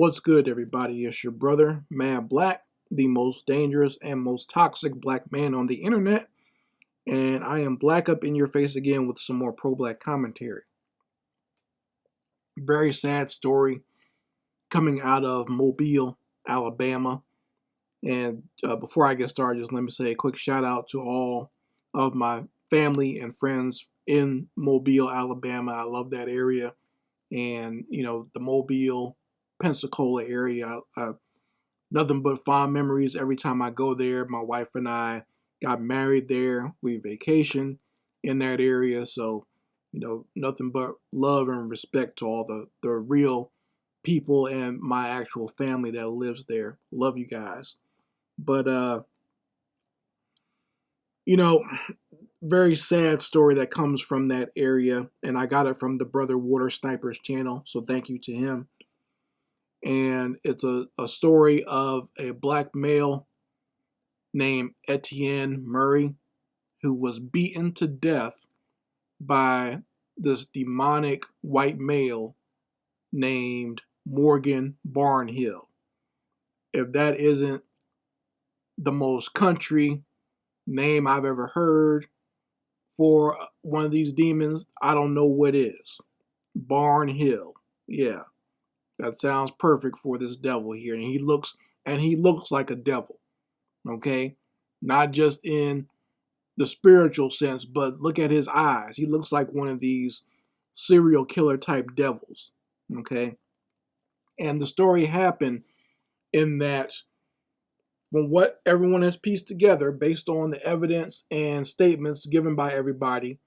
What's good, everybody? It's your brother, Mad Black, the most dangerous and most toxic black man on the internet, and I am black up in your face again with some more pro-black commentary. Very sad story coming out of Mobile, Alabama. And before I get started, just let me say a quick shout out to all of my family and friends in Mobile, Alabama. I love that area, and the Mobile, Pensacola area. Nothing but fond memories every time I go there. My wife and I got married there. We vacationed in that area. So, nothing but love and respect to all the real people and my actual family that lives there. Love you guys. But, you know, very sad story that comes from that area. And I got it from the Brother Water Snipers channel. So thank you to him. And it's a story of a black male named Etienne Murray who was beaten to death by this demonic white male named Morgan Barnhill. If that isn't the most country name I've ever heard for one of these demons, I don't know what is. Barnhill. Yeah. That sounds perfect for this devil here. And he looks like a devil. Okay? Not just in the spiritual sense, but look at his eyes. He looks like one of these serial killer type devils. Okay? And the story happened in that, from what everyone has pieced together based on the evidence and statements given by everybody,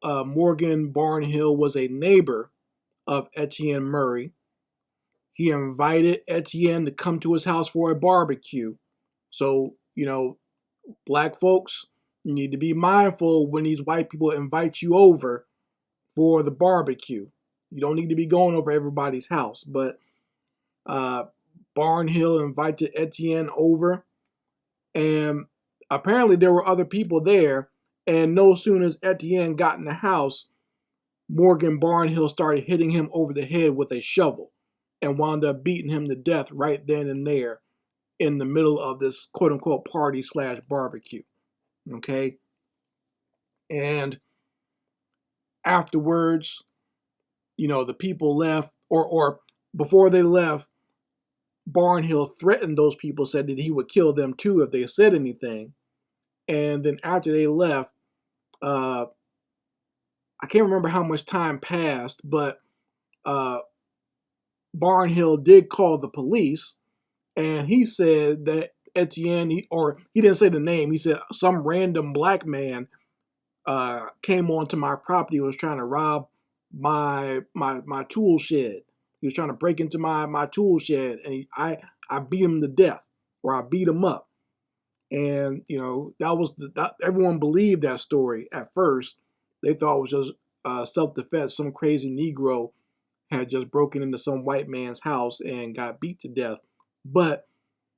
Morgan Barnhill was a neighbor of Etienne Murray. He invited Etienne to come to his house for a barbecue. So, black folks, you need to be mindful when these white people invite you over for the barbecue. You don't need to be going over everybody's house. But Barnhill invited Etienne over, and apparently there were other people there. And no sooner as Etienne got in the house, Morgan Barnhill started hitting him over the head with a shovel and wound up beating him to death right then and there in the middle of this quote-unquote party / barbecue. Okay? And afterwards, the people left, or before they left, Barnhill threatened those people, said that he would kill them too if they said anything. And then after they left, I can't remember how much time passed, but Barnhill did call the police, and he said that Etienne, he didn't say the name, he said some random black man came onto my property and was trying to rob my tool shed. He was trying to break into my tool shed, and I beat him to death, or I beat him up. And, everyone believed that story at first. They thought it was just self-defense. Some crazy Negro had just broken into some white man's house and got beat to death. But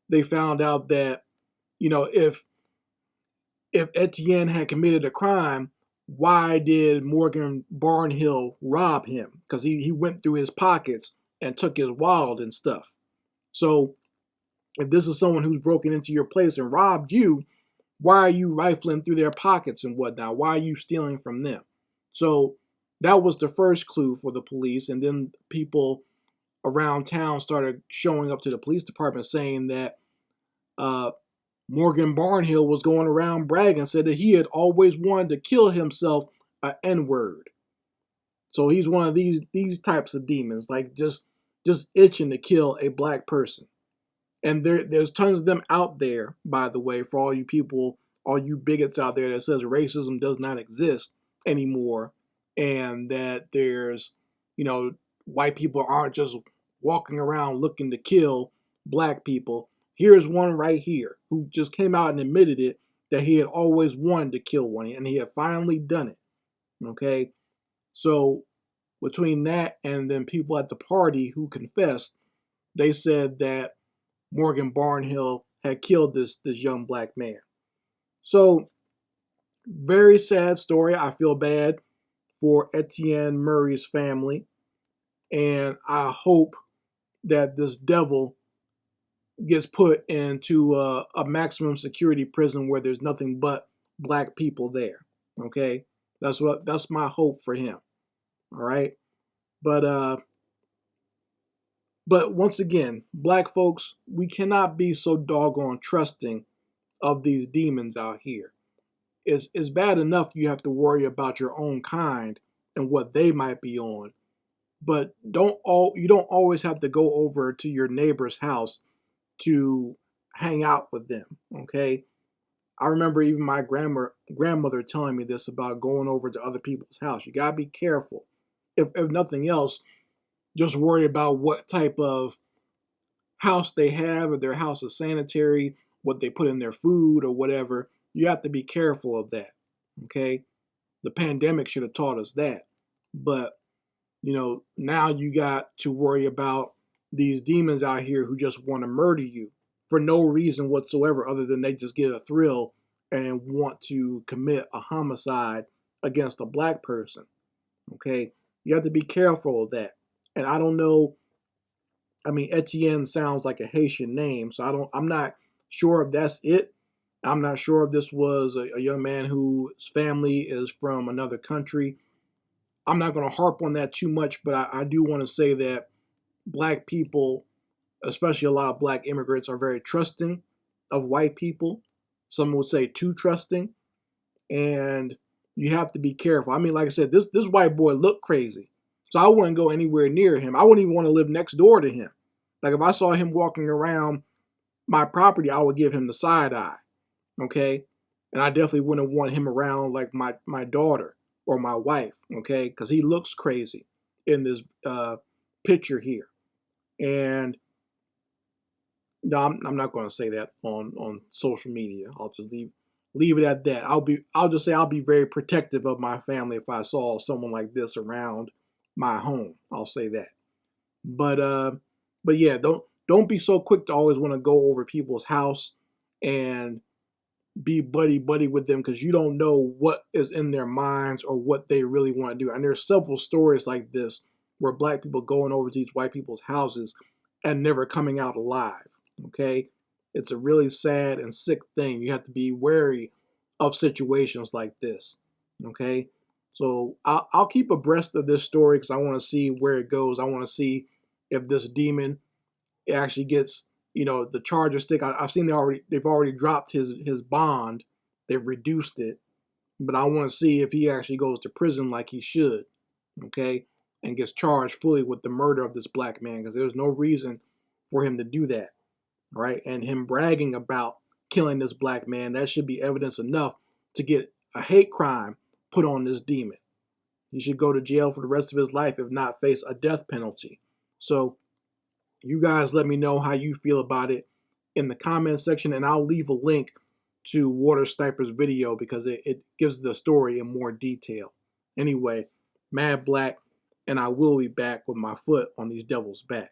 they found out that, if Etienne had committed a crime, why did Morgan Barnhill rob him? Because he went through his pockets and took his wallet and stuff. So if this is someone who's broken into your place and robbed you, why are you rifling through their pockets and whatnot? Why are you stealing from them? So that was the first clue for the police. And then people around town started showing up to the police department saying that Morgan Barnhill was going around bragging, said that he had always wanted to kill himself an N-word. So he's one of these types of demons, like just itching to kill a black person. And there's tons of them out there, by the way, for all you people, all you bigots out there that says racism does not exist anymore, and that there's, white people aren't just walking around looking to kill black people. Here's one right here who just came out and admitted it, that he had always wanted to kill one, and he had finally done it. Okay? So between that and then people at the party who confessed, they said that Morgan Barnhill had killed this young black man. So, very sad story. I feel bad for Etienne Murray's family, and I hope that this devil gets put into a maximum security prison where there's nothing but black people there. Okay, that's my hope for him. All right, but but once again, black folks, we cannot be so doggone trusting of these demons out here. It's bad enough you have to worry about your own kind and what they might be on, but you don't always have to go over to your neighbor's house to hang out with them. Okay, I remember even my grandmother telling me this about going over to other people's house. You gotta be careful. If nothing else, just worry about what type of house they have, if their house is sanitary, what they put in their food or whatever. You have to be careful of that. Okay, the pandemic should have taught us that, but now you got to worry about these demons out here who just want to murder you for no reason whatsoever other than they just get a thrill and want to commit a homicide against a black person. Okay, you have to be careful of that. And I don't know, I mean, Etienne sounds like a Haitian name, so I'm not sure if that's it. I'm not sure if this was a young man whose family is from another country. I'm not going to harp on that too much, but I do want to say that black people, especially a lot of black immigrants, are very trusting of white people. Some would say too trusting, and you have to be careful. I mean, like I said, this white boy looked crazy, so I wouldn't go anywhere near him. I wouldn't even want to live next door to him. Like if I saw him walking around my property, I would give him the side eye. Okay, and I definitely wouldn't want him around like my daughter or my wife. Okay, because he looks crazy in this picture here. And no, I'm not going to say that on social media. I'll just leave it at that. I'll just say I'll be very protective of my family if I saw someone like this around my home. I'll say that. But yeah, don't be so quick to always want to go over people's house and be buddy buddy with them because you don't know what is in their minds or what they really want to do. And there's several stories like this where black people going over to these white people's houses and never coming out alive. Okay, it's a really sad and sick thing. You have to be wary of situations like this. Okay, so I'll keep abreast of this story because I want to see where it goes. I want to see if this demon actually gets the charger stick. I've seen they've already dropped his bond. They've reduced it, but I want to see if he actually goes to prison like he should. Okay, and gets charged fully with the murder of this black man because there's no reason for him to do that. All right, and him bragging about killing this black man, that should be evidence enough to get a hate crime put on this demon. He should go to jail for the rest of his life, if not face a death penalty. So you guys let me know how you feel about it in the comment section, and I'll leave a link to Water Sniper's video because it gives the story in more detail. Anyway, Mad Black, and I will be back with my foot on these devils' back.